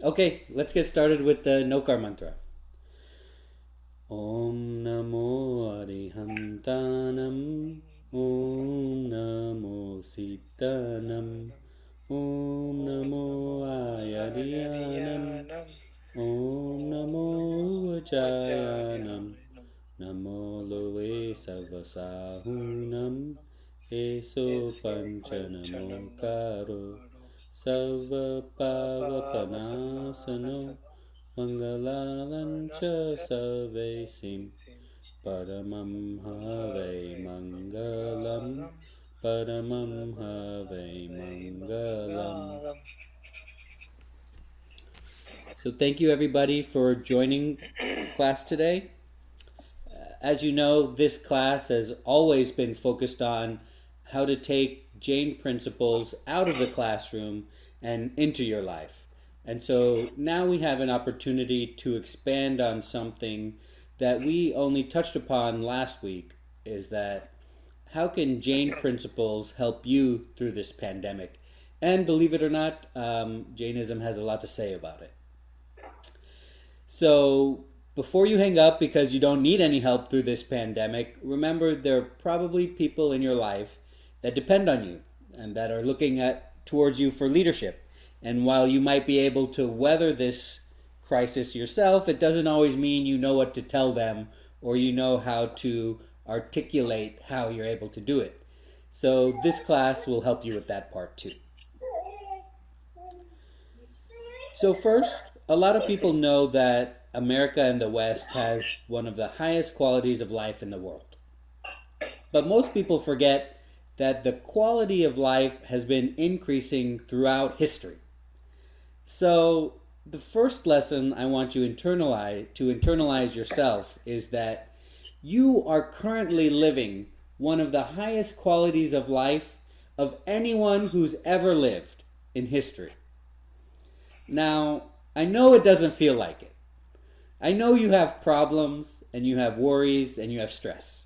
Okay, let's get started with the Nokar mantra. Om Namo Arihantanam. Om Namo Sitanam. Om Namo Ayariyanam. Om Namo Vajayanam. Namo Loe Savasahunam. Eso Panchanamo Karo. Sava Pavapanasano. Mangalalancha Savesim. Paramam Have Mangalam. Paramam Have Mangalam. So thank you everybody for joining class today. As you know, this class has always been focused on how to take Jain principles out of the classroom and into your life. And so now we have an opportunity to expand on something that we only touched upon last week, is that how can Jain principles help you through this pandemic? And believe it or not, Jainism has a lot to say about it. So before you hang up because you don't need any help through this pandemic, remember there are probably people in your life that depend on you and that are looking at towards you for leadership. And while you might be able to weather this crisis yourself, it doesn't always mean you know what to tell them or you know how to articulate how you're able to do it. So this class will help you with that part too. So first, a lot of people know that America and the West has one of the highest qualities of life in the world. But most people forget that the quality of life has been increasing throughout history. So the first lesson I want you to internalize yourself is that you are currently living one of the highest qualities of life of anyone who's ever lived in history. Now, I know it doesn't feel like it. I know you have problems and you have worries and you have stress.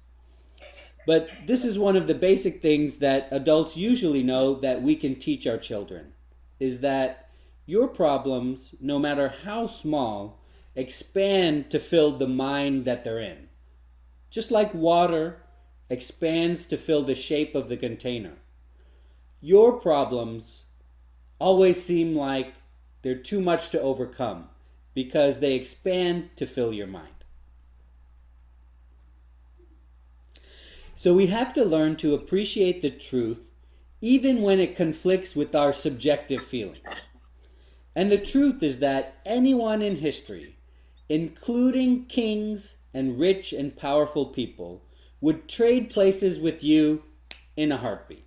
But this is one of the basic things that adults usually know that we can teach our children, is that your problems, no matter how small, expand to fill the mind that they're in. Just like water expands to fill the shape of the container. Your problems always seem like they're too much to overcome because they expand to fill your mind. So we have to learn to appreciate the truth even when it conflicts with our subjective feelings. And the truth is that anyone in history, including kings and rich and powerful people, would trade places with you in a heartbeat.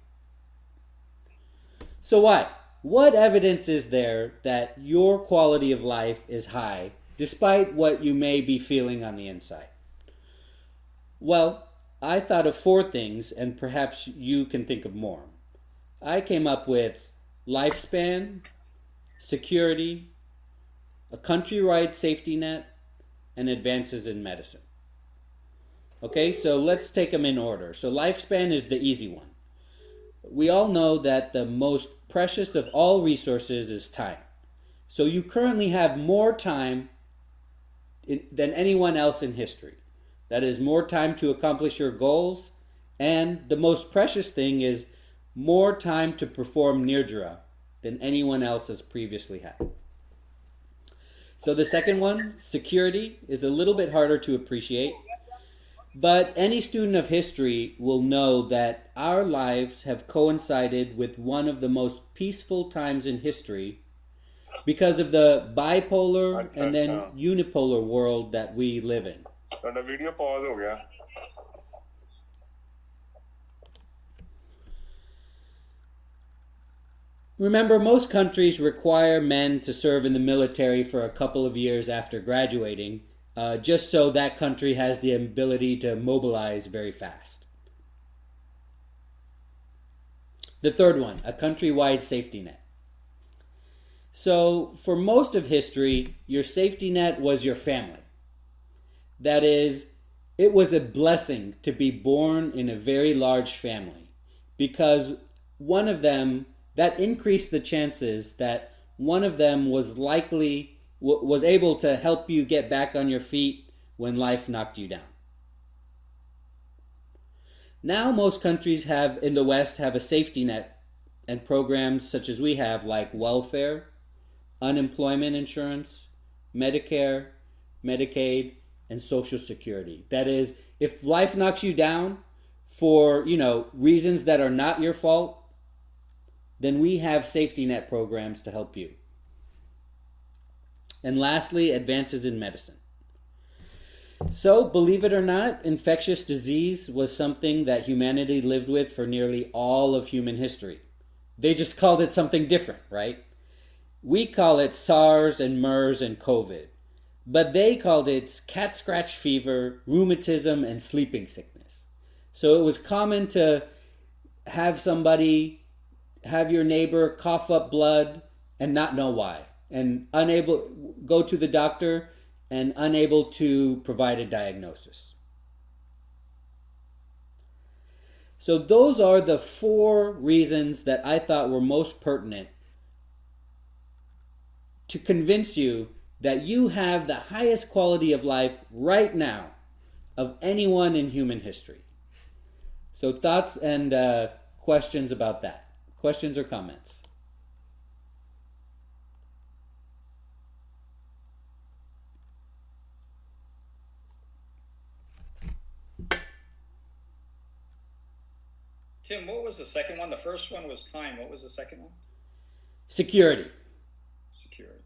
So why? What evidence is there that your quality of life is high despite what you may be feeling on the inside? Well, I thought of 4 things, and perhaps you can think of more. I came up with lifespan, security, a countrywide safety net, and advances in medicine. Okay, so let's take them in order. So lifespan is the easy one. We all know that the most precious of all resources is time. So you currently have more time than anyone else in history. That is more time to accomplish your goals, and the most precious thing is more time to perform nirjara than anyone else has previously had. So the second one, security, is a little bit harder to appreciate. But any student of history will know that our lives have coincided with one of the most peaceful times in history because of the bipolar and then unipolar world that we live in. Video pause हो गया. Remember, most countries require men to serve in the military for a couple of years after graduating, just so that country has the ability to mobilize very fast. The third one, a countrywide safety net. So, for most of history, your safety net was your family. That is, it was a blessing to be born in a very large family because one of them, that increased the chances that one of them was able to help you get back on your feet when life knocked you down. Now most countries have in the West have a safety net and programs such as we have, like welfare, unemployment insurance, Medicare, Medicaid, and Social Security. That is, if life knocks you down for, reasons that are not your fault, then we have safety net programs to help you. And lastly, advances in medicine. So, believe it or not, infectious disease was something that humanity lived with for nearly all of human history. They just called it something different, right? We call it SARS and MERS and COVID. But they called it cat scratch fever, rheumatism, and sleeping sickness. So it was common to have your neighbor cough up blood and not know why, and go to the doctor and unable to provide a diagnosis. So those are the 4 reasons that I thought were most pertinent to convince you that you have the highest quality of life right now of anyone in human history. So thoughts and questions about that? Questions or comments? Tim, what was the second one? The first one was time. What was the second one? Security. Security.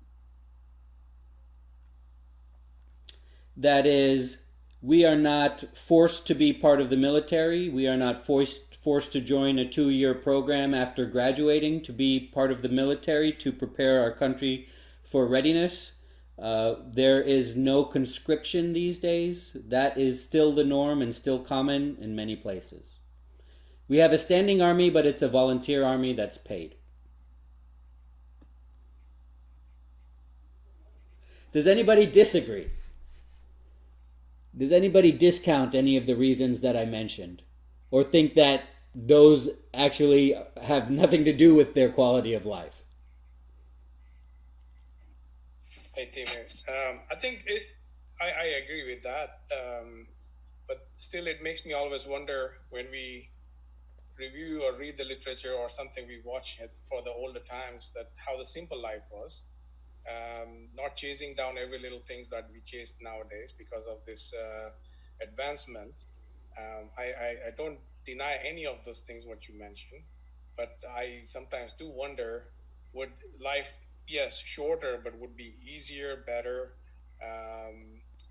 That is, we are not forced to be part of the military. We are not forced to join a 2-year program after graduating to be part of the military to prepare our country for readiness. There is no conscription these days. That is still the norm and still common in many places. We have a standing army, but it's a volunteer army that's paid. Does anybody disagree? Does anybody discount any of the reasons that I mentioned? Or think that those actually have nothing to do with their quality of life? Hey, Tim. I think I agree with that. But still, it makes me always wonder when we review or read the literature or something, we watch it for the older times, that how the simple life was. Not chasing down every little things that we chase nowadays because of this advancement. I don't deny any of those things what you mentioned, but I sometimes do wonder, would life, yes, shorter, but would be easier, better,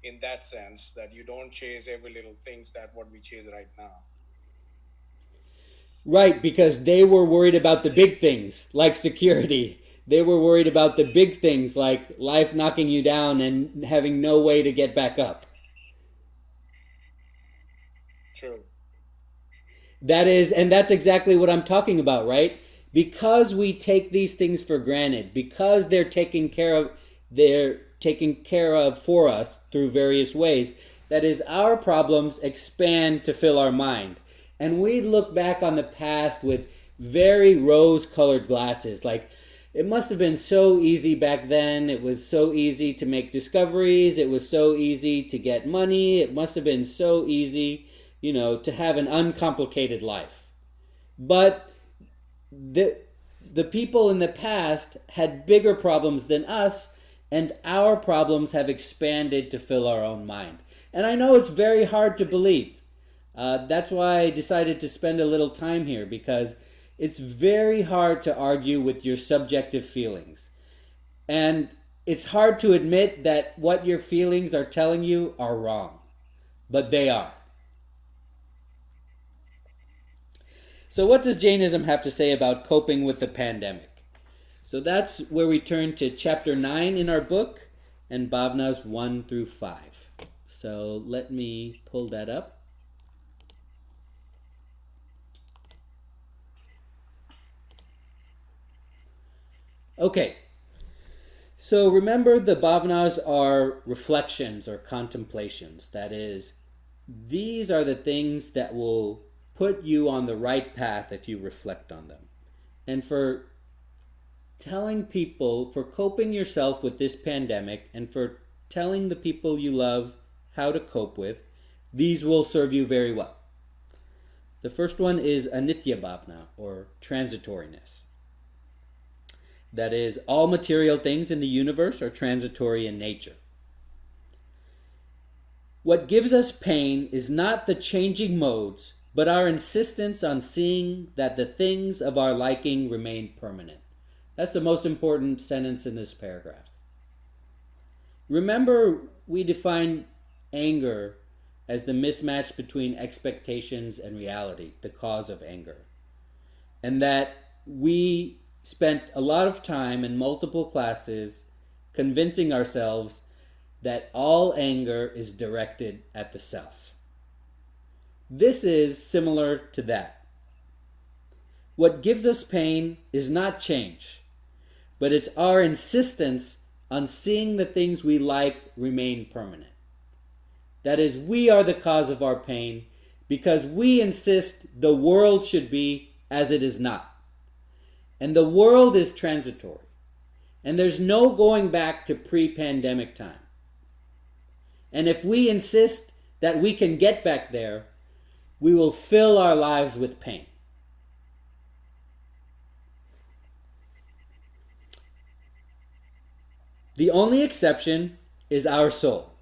in that sense, that you don't chase every little things that what we chase right now. Right, because they were worried about the big things, like security. They were worried about the big things, like life knocking you down and having no way to get back up. True. And that's exactly what I'm talking about, right? Because we take these things for granted, because they're taken care of for us through various ways, that is, our problems expand to fill our mind. And we look back on the past with very rose-colored glasses. Like, it must have been so easy back then. It was so easy to make discoveries. It was so easy to get money. It must have been so easy, to have an uncomplicated life. But the people in the past had bigger problems than us, and our problems have expanded to fill our own mind. And I know it's very hard to believe. That's why I decided to spend a little time here, because it's very hard to argue with your subjective feelings. And it's hard to admit that what your feelings are telling you are wrong. But they are. So what does Jainism have to say about coping with the pandemic? So that's where we turn to chapter 9 in our book and bhavnas 1 through 5. So let me pull that up. Okay, so remember, the bhavanas are reflections or contemplations. That is, these are the things that will put you on the right path if you reflect on them. And for telling people, for coping yourself with this pandemic, and for telling the people you love how to cope with, these will serve you very well. The first one is anitya bhavna, or transitoriness. That is, all material things in the universe are transitory in nature. What gives us pain is not the changing modes, but our insistence on seeing that the things of our liking remain permanent. That's the most important sentence in this paragraph. Remember, we define anger as the mismatch between expectations and reality, the cause of anger. And that we spent a lot of time in multiple classes convincing ourselves that all anger is directed at the self. This is similar to that. What gives us pain is not change, but it's our insistence on seeing the things we like remain permanent. That is, we are the cause of our pain because we insist the world should be as it is not. And the world is transitory. And there's no going back to pre-pandemic time. And if we insist that we can get back there, we will fill our lives with pain. The only exception is our soul.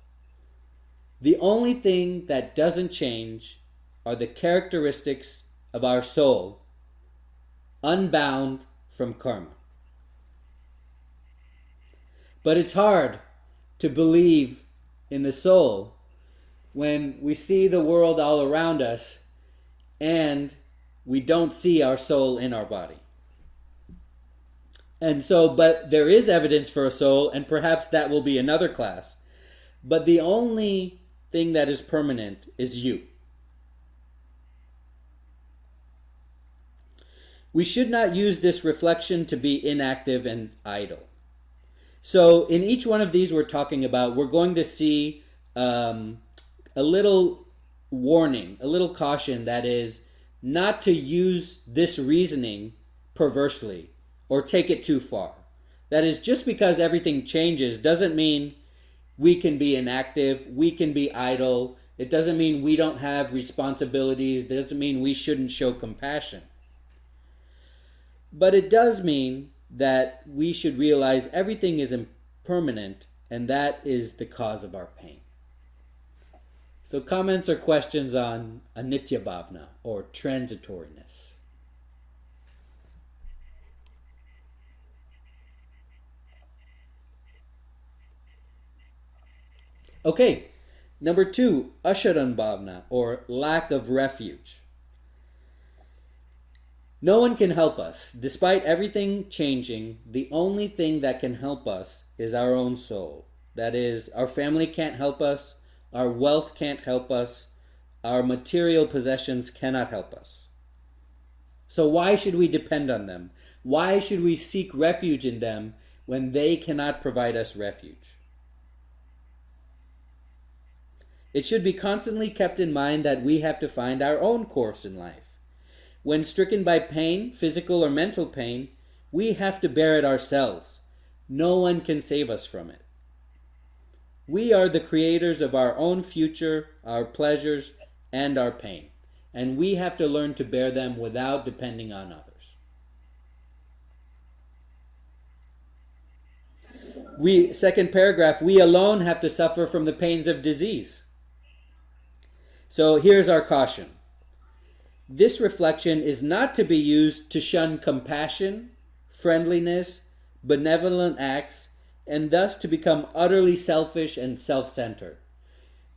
The only thing that doesn't change are the characteristics of our soul, unbound from karma. But it's hard to believe in the soul when we see the world all around us and we don't see our soul in our body. And so, but there is evidence for a soul, and perhaps that will be another class. But the only thing that is permanent is you. We should not use this reflection to be inactive and idle. So in each one of these we're going to see a little warning, a little caution, that is not to use this reasoning perversely or take it too far. That is, just because everything changes doesn't mean we can be inactive, we can be idle. It doesn't mean we don't have responsibilities. It doesn't mean we shouldn't show compassion. But it does mean that we should realize everything is impermanent, and that is the cause of our pain. So comments or questions on anitya bhavna, or transitoriness? Okay, number 2, asharan bhavna, or lack of refuge. No one can help us. Despite everything changing, the only thing that can help us is our own soul. That is, our family can't help us, our wealth can't help us, our material possessions cannot help us. So why should we depend on them? Why should we seek refuge in them when they cannot provide us refuge? It should be constantly kept in mind that we have to find our own course in life. When stricken by pain, physical or mental pain, we have to bear it ourselves. No one can save us from it. We are the creators of our own future, our pleasures, and our pain. And we have to learn to bear them without depending on others. Second paragraph, we alone have to suffer from the pains of disease. So here's our caution. This reflection is not to be used to shun compassion, friendliness, benevolent acts, and thus to become utterly selfish and self-centered.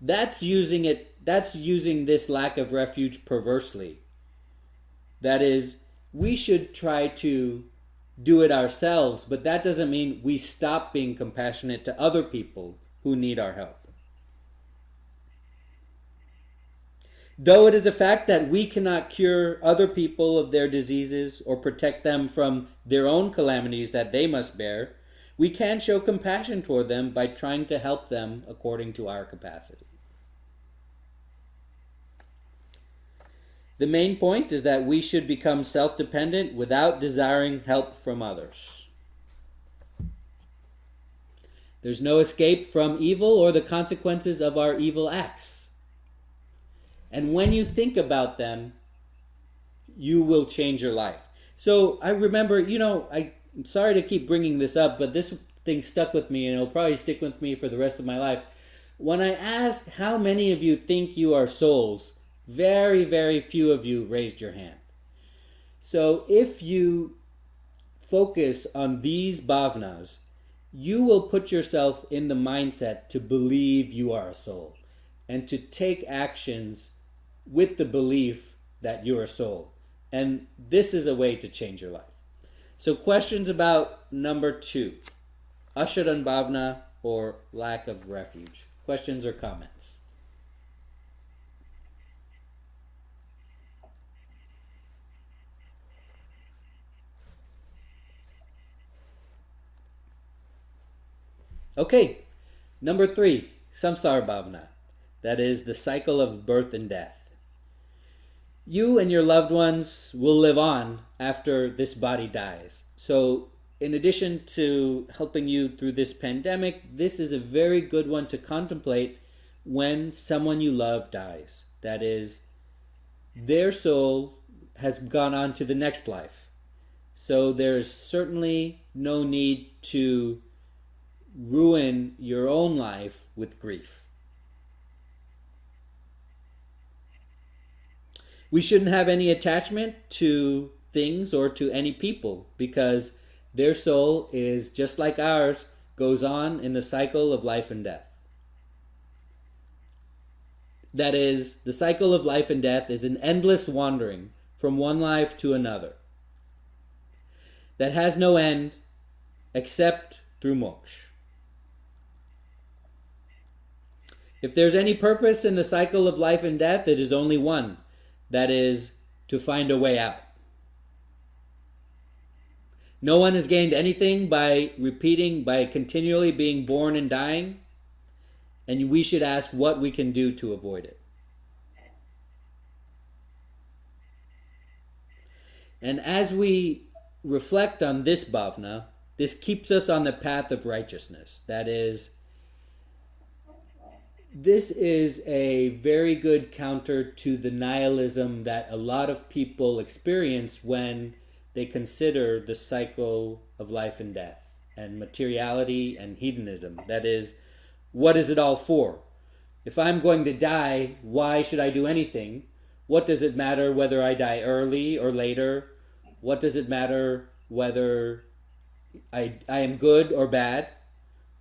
That's using this lack of refuge perversely. That is, we should try to do it ourselves, but that doesn't mean we stop being compassionate to other people who need our help. Though it is a fact that we cannot cure other people of their diseases or protect them from their own calamities that they must bear, we can show compassion toward them by trying to help them according to our capacity. The main point is that we should become self-dependent without desiring help from others. There's no escape from evil or the consequences of our evil acts. And when you think about them, you will change your life. So I remember, I'm sorry to keep bringing this up, but this thing stuck with me and it'll probably stick with me for the rest of my life. When I asked how many of you think you are souls, very, very few of you raised your hand. So if you focus on these bhavnas, you will put yourself in the mindset to believe you are a soul and to take actions with the belief that you're a soul. And this is a way to change your life. So questions about number 2, Asharan Bhavna or lack of refuge. Questions or comments? Okay, number 3, Samsara Bhavna. That is the cycle of birth and death. You and your loved ones will live on after this body dies. So, in addition to helping you through this pandemic, this is a very good one to contemplate when someone you love dies. That is, their soul has gone on to the next life. So, there's certainly no need to ruin your own life with grief. We shouldn't have any attachment to things or to any people because their soul is just like ours, goes on in the cycle of life and death. That is, the cycle of life and death is an endless wandering from one life to another that has no end except through moksha. If there's any purpose in the cycle of life and death, it is only one. That is, to find a way out. No one has gained anything by continually being born and dying, and we should ask what we can do to avoid it. And as we reflect on this bhavna, this keeps us on the path of righteousness. That is, this is a very good counter to the nihilism that a lot of people experience when they consider the cycle of life and death and materiality and hedonism. That is, what is it all for? If I'm going to die, why should I do anything? What does it matter whether I die early or later? What does it matter whether I am good or bad?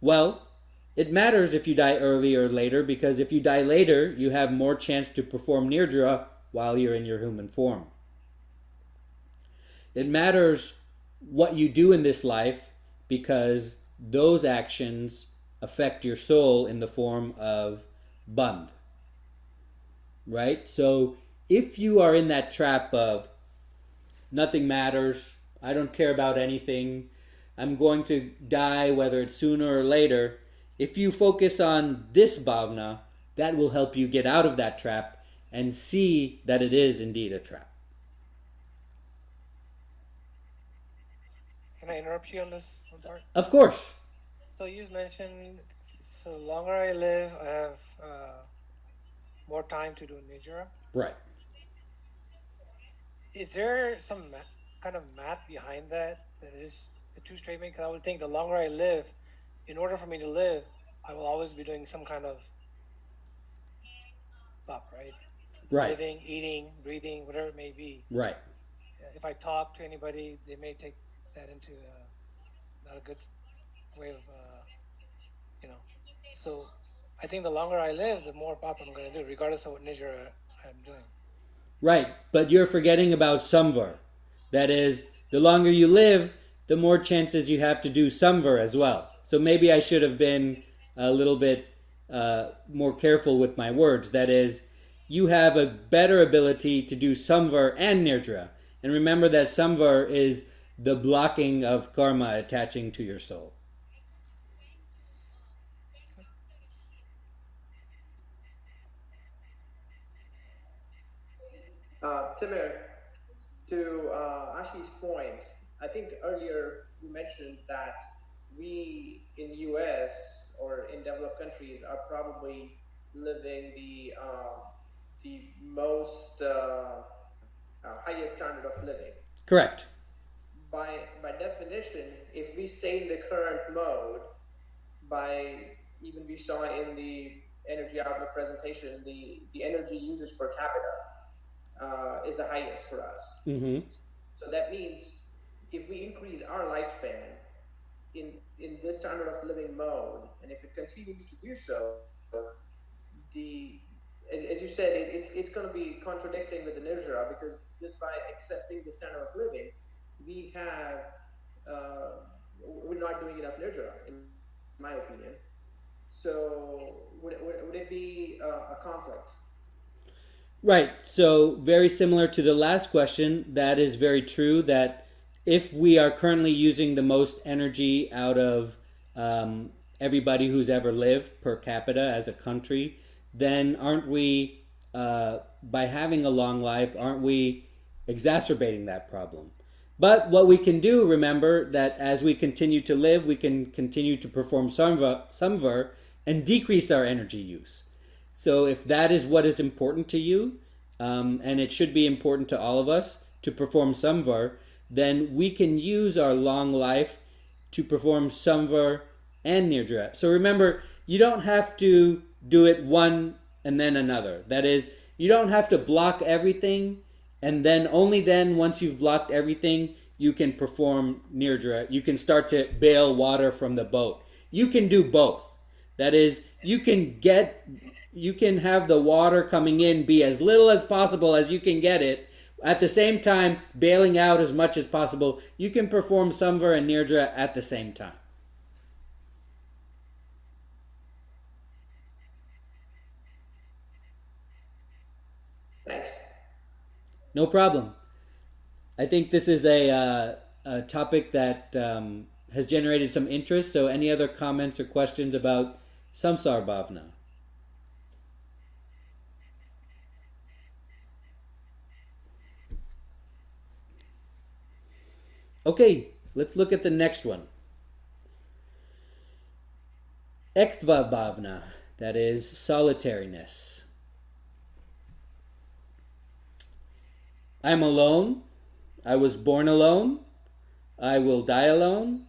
Well, it matters if you die early or later, because if you die later, you have more chance to perform nirdra while you're in your human form. It matters what you do in this life, because those actions affect your soul in the form of bandh. Right? So if you are in that trap of nothing matters, I don't care about anything, I'm going to die whether it's sooner or later, if you focus on this bhavna, that will help you get out of that trap and see that it is indeed a trap. Can I interrupt you on this one part? Of course. So you mentioned, so the longer I live, I have more time to do nidra. Right. Is there some kind of math behind that is a true statement? Because I would think the longer I live, in order for me to live, I will always be doing some kind of bop, right? Right. Living, eating, breathing, whatever it may be. Right. If I talk to anybody, they may take that into not a good way of, So I think the longer I live, the more pop I'm going to do, regardless of what nidra I'm doing. Right. But you're forgetting about samvar. That is, the longer you live, the more chances you have to do samvar as well. So maybe I should have been a little bit more careful with my words. That is, you have a better ability to do samvar and nirdra. And remember that samvar is the blocking of karma attaching to your soul. Timur, to Ashi's point, I think earlier you mentioned that we in US countries are probably living the most highest standard of living. Correct. By definition, if we stay in the current mode, by even we saw in the energy outlook presentation, the energy usage per capita is the highest for us. Mm-hmm. So that means if we increase our lifespan in this standard of living mode, and if it continues to do so, the as you said, it's going to be contradicting with the nirjara, because just by accepting the standard of living, we have we're not doing enough nirjara, in my opinion. So would it be a conflict? Right. So very similar to the last question, that is very true that if we are currently using the most energy out of everybody who's ever lived per capita as a country, then aren't we, by having a long life, aren't we exacerbating that problem? But what we can do, remember that as we continue to live, we can continue to perform samvar and decrease our energy use. So if that is what is important to you, and it should be important to all of us to perform samvar, then we can use our long life to perform samvar and nirjara. So remember, you don't have to do it one and then another. That is, you don't have to block everything, and then only then, once you've blocked everything, you can perform nirjara. You can start to bail water from the boat. You can do both. That is, you can have the water coming in be as little as possible as you can get it. At the same time, bailing out as much as possible. You can perform samvar and nirjara at the same time. Thanks. No problem. I think this is a topic that has generated some interest. So any other comments or questions about samsar bhavna? Okay, let's look at the next one. Ektva bhavna, that is solitariness. I'm alone. I was born alone. I will die alone.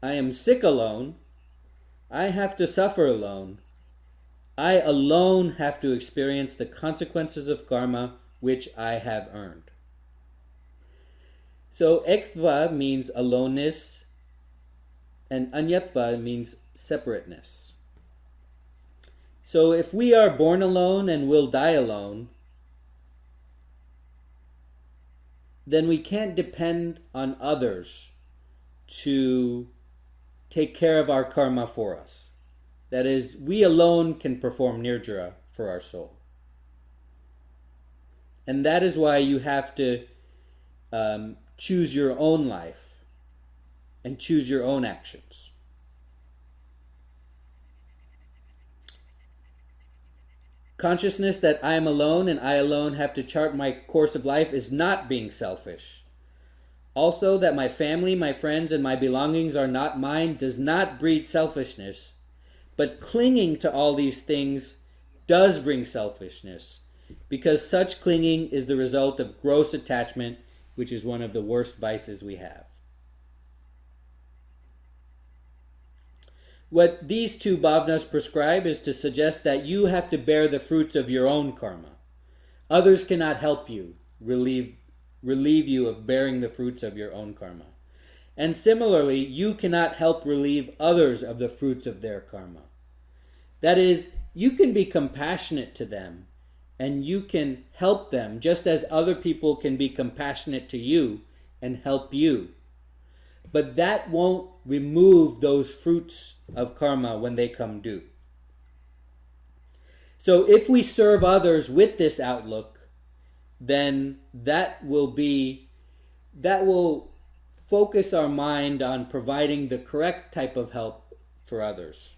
I am sick alone. I have to suffer alone. I alone have to experience the consequences of karma which I have earned. So ektva means aloneness, and anyatva means separateness. So if we are born alone and will die alone, then we can't depend on others to take care of our karma for us. That is, we alone can perform nirjara for our soul. And that is why you have to choose your own life and choose your own actions. Consciousness that I am alone and I alone have to chart my course of life is not being selfish. Also, that my family, my friends, and my belongings are not mine does not breed selfishness, but clinging to all these things does bring selfishness, because such clinging is the result of gross attachment, which is one of the worst vices we have. What these two bhavnas prescribe is to suggest that you have to bear the fruits of your own karma. Others cannot help you, relieve you of bearing the fruits of your own karma. And similarly, you cannot help relieve others of the fruits of their karma. That is, you can be compassionate to them, and you can help them just as other people can be compassionate to you and help you. But that won't remove those fruits of karma when they come due. So if we serve others with this outlook, then that will focus our mind on providing the correct type of help for others.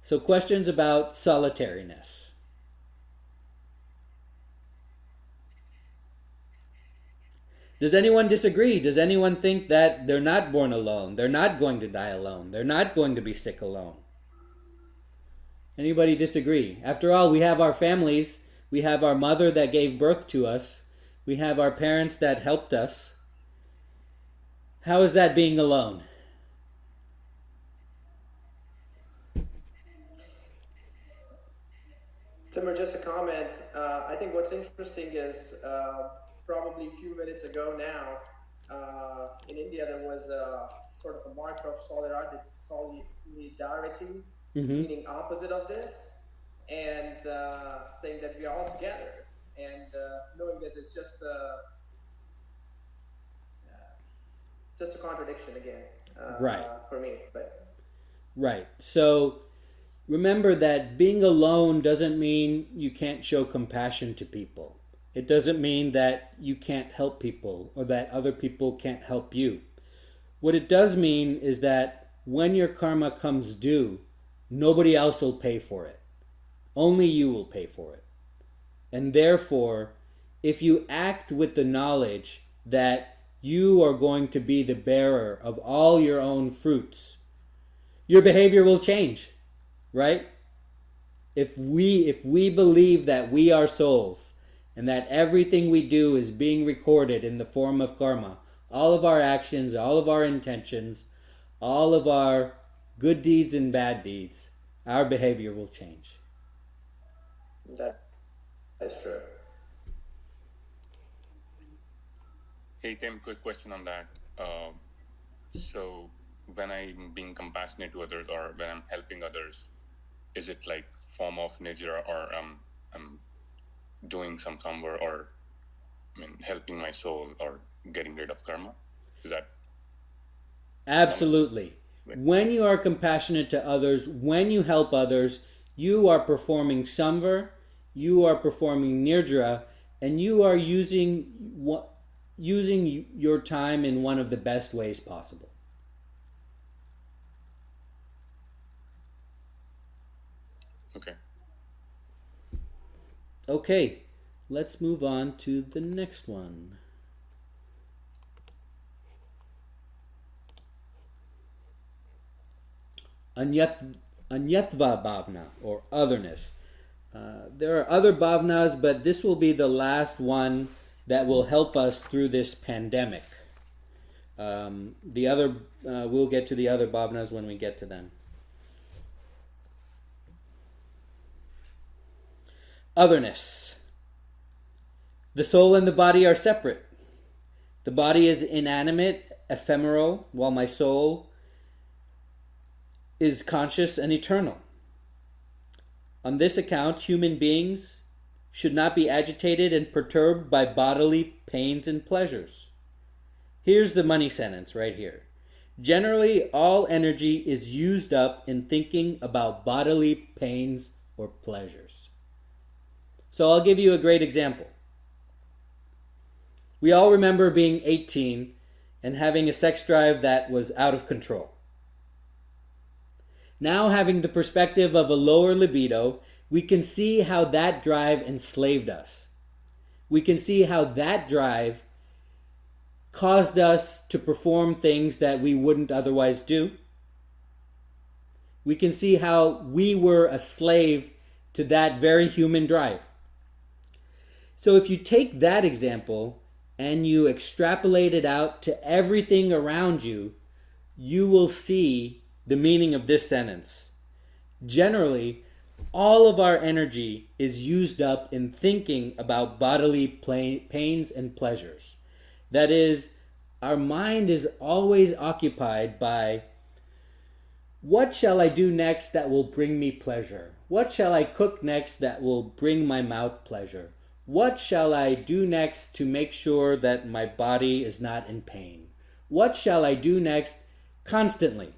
So questions about solitariness. Does anyone disagree? Does anyone think that they're not born alone? They're not going to die alone. They're not going to be sick alone. Anybody disagree? After all, we have our families. We have our mother that gave birth to us. We have our parents that helped us. How is that being alone? Timur, just a comment. I think what's interesting is probably a few minutes ago now, in India there was a sort of a march of solidarity, meaning opposite of this, and saying that we are all together. And knowing this is just a contradiction again, Right. For me. But Right. So remember that being alone doesn't mean you can't show compassion to people. It doesn't mean that you can't help people or that other people can't help you. What it does mean is that when your karma comes due, nobody else will pay for it. Only you will pay for it. And therefore, if you act with the knowledge that you are going to be the bearer of all your own fruits, your behavior will change, right? If we believe that we are souls and that everything we do is being recorded in the form of karma, all of our actions, all of our intentions, all of our good deeds and bad deeds, our behavior will change. that's true. Hey Tim, quick question on that. So when I'm being compassionate to others or when I'm helping others, is it like form of nature or I'm doing some somewhere or helping my soul or getting rid of karma? Is that Absolutely. When you are compassionate to others, when you help others, you are performing samvar, you are performing nirdra, and you are using your time in one of the best ways possible. okay? Okay, let's move on to the next one. Anyatva bhavna, or otherness. There are other bhavnas, but this will be the last one that will help us through this pandemic. We'll get to the other bhavnas when we get to them. Otherness. The soul and the body are separate. The body is inanimate, ephemeral, while my soul is conscious and eternal. On this account, human beings should not be agitated and perturbed by bodily pains and pleasures. Here's the money sentence right here. Generally, all energy is used up in thinking about bodily pains or pleasures. So I'll give you a great example. We all remember being 18 and having a sex drive that was out of control. Now, having the perspective of a lower libido, we can see how that drive enslaved us. We can see how that drive caused us to perform things that we wouldn't otherwise do. We can see how we were a slave to that very human drive. So if you take that example and you extrapolate it out to everything around you, you will see the meaning of this sentence. Generally, all of our energy is used up in thinking about bodily pains and pleasures. That is, our mind is always occupied by, what shall I do next that will bring me pleasure? What shall I cook next that will bring my mouth pleasure? What shall I do next to make sure that my body is not in pain? What shall I do next? Constantly.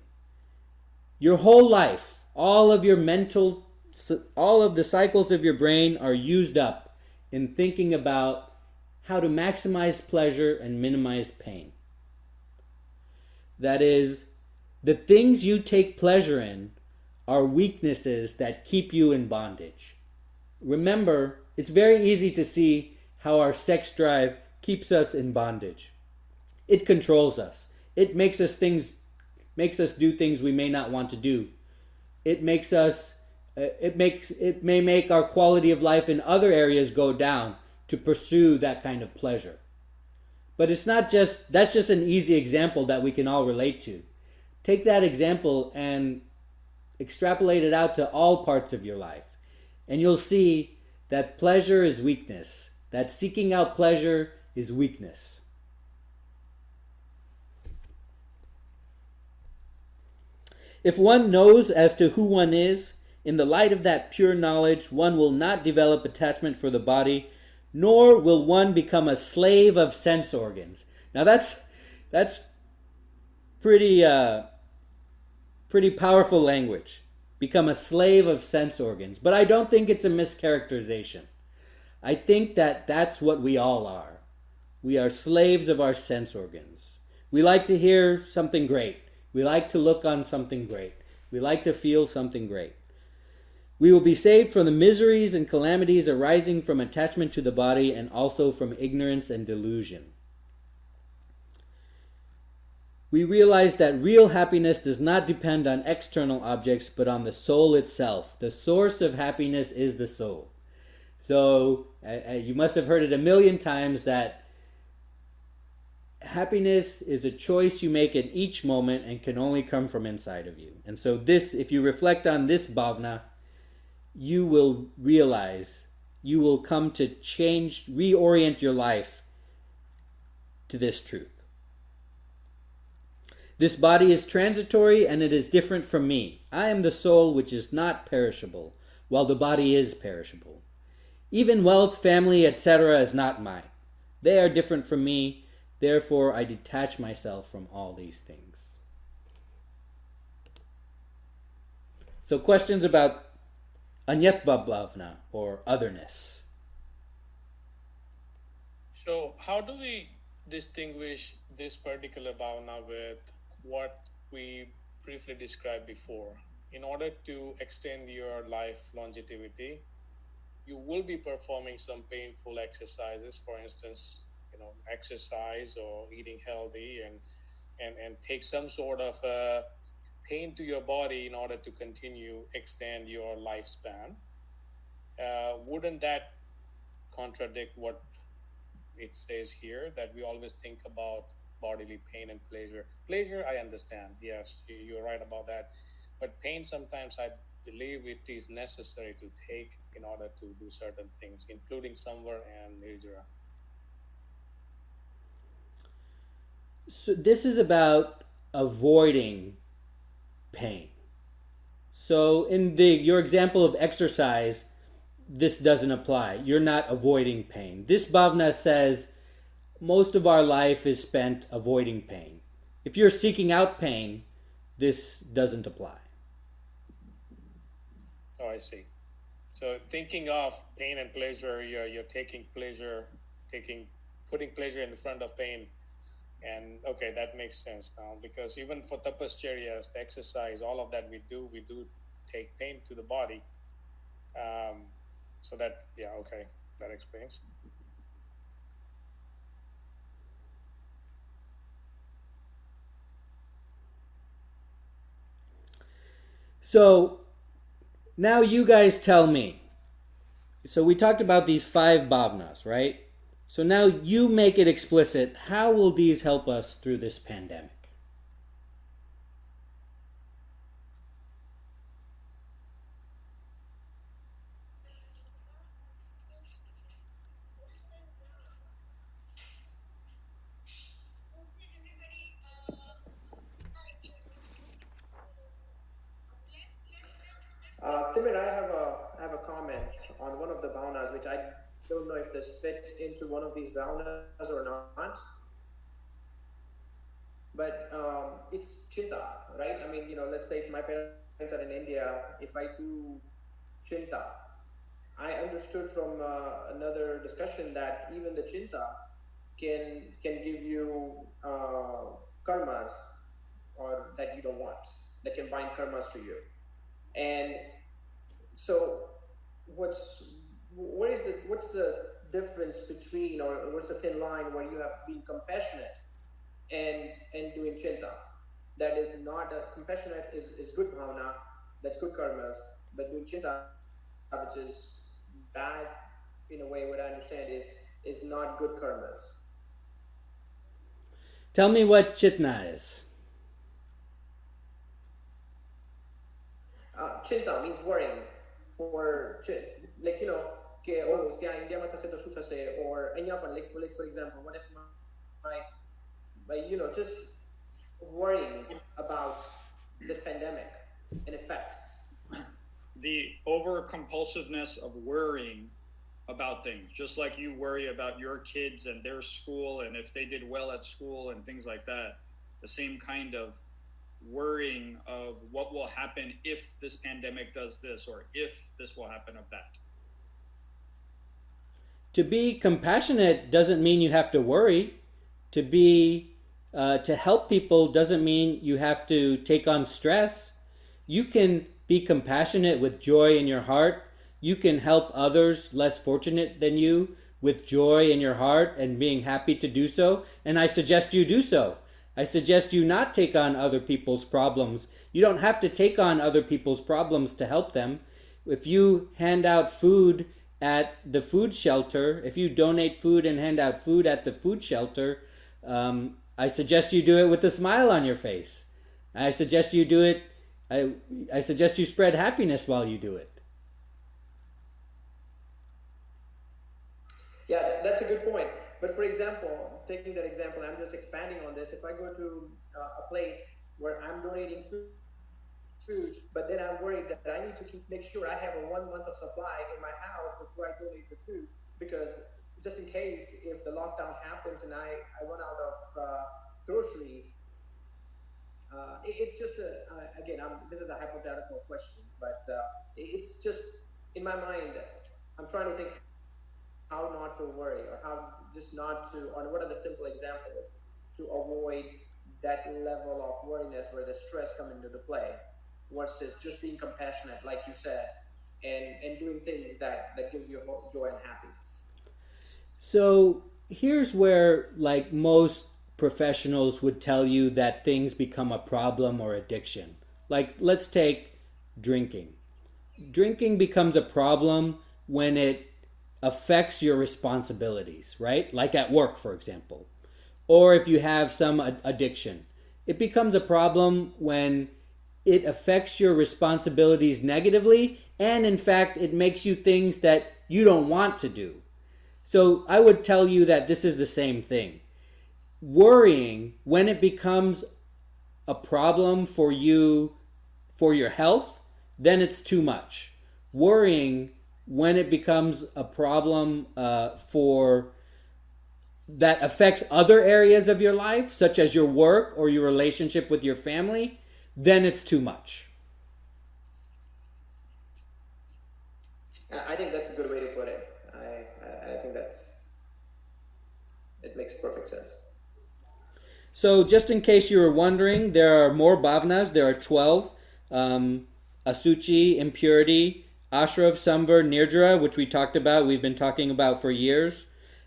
Your whole life, all of the cycles of your brain are used up in thinking about how to maximize pleasure and minimize pain. That is, the things you take pleasure in are weaknesses that keep you in bondage. Remember, it's very easy to see how our sex drive keeps us in bondage. It controls us. It makes us do things we may not want to do. It makes us it may make our quality of life in other areas go down to pursue that kind of pleasure. But it's not just that's just an easy example that we can all relate to. Take that example and extrapolate it out to all parts of your life. And you'll see that pleasure is weakness, that seeking out pleasure is weakness. If one knows as to who one is, in the light of that pure knowledge, one will not develop attachment for the body, nor will one become a slave of sense organs. Now that's pretty pretty powerful language. Become a slave of sense organs, but I don't think it's a mischaracterization. I think that that's what we all are. We are slaves of our sense organs. We like to hear something great. We like to look on something great. We like to feel something great. We will be saved from the miseries and calamities arising from attachment to the body and also from ignorance and delusion. We realize that real happiness does not depend on external objects, but on the soul itself. The source of happiness is the soul. So you must have heard it a million times that happiness is a choice you make at each moment and can only come from inside of you. And so this, if you reflect on this bhavna, you will realize, you will come to change, reorient your life to this truth. This body is transitory and it is different from me. I am the soul which is not perishable, while the body is perishable. Even wealth, family, etc. is not mine. They are different from me, therefore I detach myself from all these things. So questions about anyatva bhavna or otherness. So, how do we distinguish this particular bhavana with what we briefly described before? In order to extend your life longevity, you will be performing some painful exercises, for instance, exercise or eating healthy and take some sort of pain to your body in order to continue extend your lifespan. Wouldn't that contradict what it says here, that we always think about bodily pain and pleasure? Pleasure, I understand. Yes, you're right about that. But pain, sometimes I believe it is necessary to take in order to do certain things, including samvara and nirjara. So this is about avoiding pain. So in your example of exercise, this doesn't apply. You're not avoiding pain. This bhavna says most of our life is spent avoiding pain. If you're seeking out pain, this doesn't apply. Oh, I see. So thinking of pain and pleasure, you're taking pleasure, putting pleasure in the front of pain. And okay, that makes sense now, because even for tapascharya, the exercise, all of that we do take pain to the body. So that, yeah, okay, that explains. So now you guys tell me. So we talked about these 5 bhavnas, right? So now you make it explicit. How will these help us through this pandemic? Tim, I have a comment on one of the bhavnas, which I don't know if this fits into one of these bhavnas or not. But it's chinta, right? I mean, let's say if my parents are in India, if I do chinta, I understood from another discussion that even the chinta can give you karmas or that you don't want, that can bind karmas to you. And so what's the difference between, or what's the thin line where you have been compassionate and doing chinta? That is not a compassionate is good bhavana, that's good karmas, but doing chinta, which is bad in a way, what I understand is not good karmas. Tell me what chitna is. Chinta means worrying for like કે ત્યાં ઇન્ડિયામાં થશે તો શું થશે, or અહીંયા પણ like for example, what if my just worrying about this pandemic and effects. The over compulsiveness of worrying about things, just like you worry about your kids and their school and if they did well at school and things like that, the same kind of worrying of what will happen if this pandemic does this or if this will happen of that. To be compassionate doesn't mean you have to worry. To help people doesn't mean you have to take on stress. You can be compassionate with joy in your heart. You can help others less fortunate than you with joy in your heart and being happy to do so. And I suggest you do so. I suggest you not take on other people's problems. You don't have to take on other people's problems to help them. If you hand out food at the food shelter, if you donate food and hand out food at the food shelter, I suggest you do it with a smile on your face. I suggest you do it. I suggest you spread happiness while you do it. Yeah, that's a good point. But for example, taking that example, I'm just expanding on this. If I go to a place where I'm donating food, but then I'm worried that I need to make sure I have a 1 month of supply in my house before I donate the food, because just in case if the lockdown happens and I run out of groceries, it's just again, this is a hypothetical question, but it's just in my mind, I'm trying to think how not to worry, or how just not to, or what are the simple examples to avoid that level of worriness where the stress come into the play, versus just being compassionate, like you said, and doing things that gives you joy and happiness. So here's where, like, most professionals would tell you that things become a problem or addiction. Like, let's take drinking. Drinking becomes a problem when it affects your responsibilities, right? Like at work, for example. Or if you have some addiction. It becomes a problem when it affects your responsibilities negatively, and in fact, it makes you things that you don't want to do. So I would tell you that this is the same thing. Worrying, when it becomes a problem for you, for your health, then it's too much. Worrying, when it becomes a problem that affects other areas of your life, such as your work or your relationship with your family, then it's too much. I think that's a good way to put it. I think it makes perfect sense. So just in case you were wondering, there are more bhavnas. There are 12. Asuchi, impurity, Ashrav, Samvar, Nirdra, which we talked about, we've been talking about for years.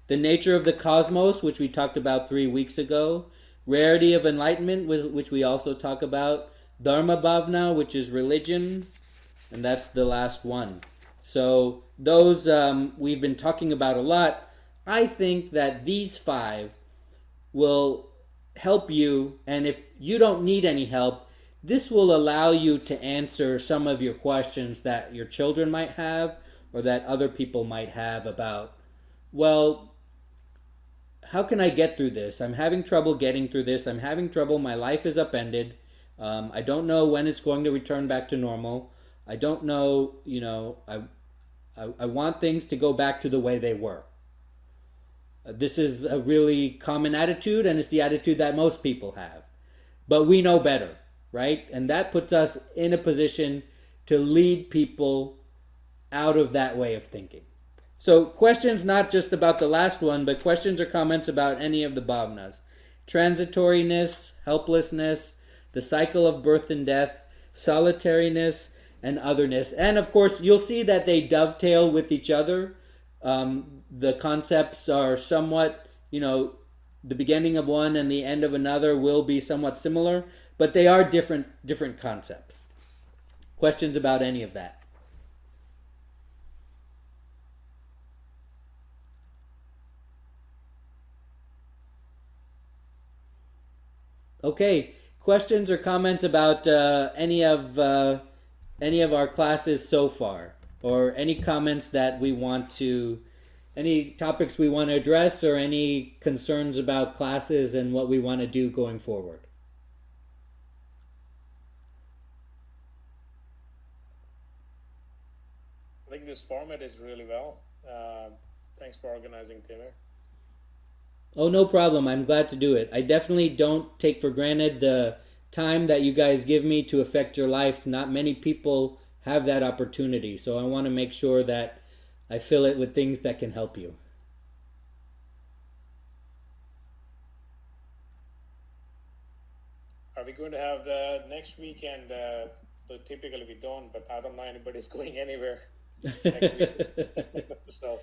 The nature of the cosmos, which we talked about 3 weeks ago. Rarity of enlightenment, which we also talk about. Dharma bhavna, which is religion. And that's the last one. So those we've been talking about a lot. I think that these 5 will help you, and if you don't need any help, this will allow you to answer some of your questions that your children might have, or that other people might have about, well, how can I get through this? I'm having trouble getting through this. I'm having trouble. My life is upended. I don't know when it's going to return back to normal. I don't know, I want things to go back to the way they were. This is a really common attitude, and it's the attitude that most people have. But we know better, right? And that puts us in a position to lead people out of that way of thinking. So questions not just about the last one, but questions or comments about any of the bhavnas. Transitoriness, helplessness, the cycle of birth and death, solitariness, and otherness. And of course, you'll see that they dovetail with each other. The concepts are somewhat, the beginning of one and the end of another will be somewhat similar, but they are different concepts. Questions about any of that? Okay, questions or comments about any of our classes so far, or any comments that we want to, any topics we want to address, or any concerns about classes and what we want to do going forward? I think this format is really well. Thanks for organizing, Taylor. Oh, no problem. I'm glad to do it. I definitely don't take for granted the time that you guys give me to affect your life. Not many people have that opportunity, so I want to make sure that I fill it with things that can help you. Are we going to have the next weekend? Typically we don't, but I don't know anybody's going anywhere next week. So.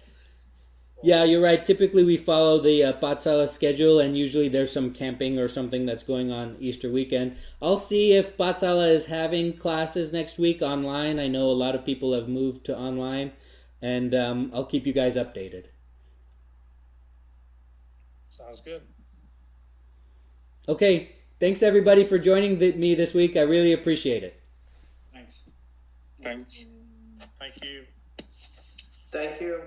Yeah, you're right. Typically we follow the Patsala schedule, and usually there's some camping or something that's going on Easter weekend. I'll see if Patsala is having classes next week online. I know a lot of people have moved to online, and I'll keep you guys updated. Sounds good. Okay, thanks everybody for joining me this week. I really appreciate it. Thanks. Thanks. Thank you. Thank you.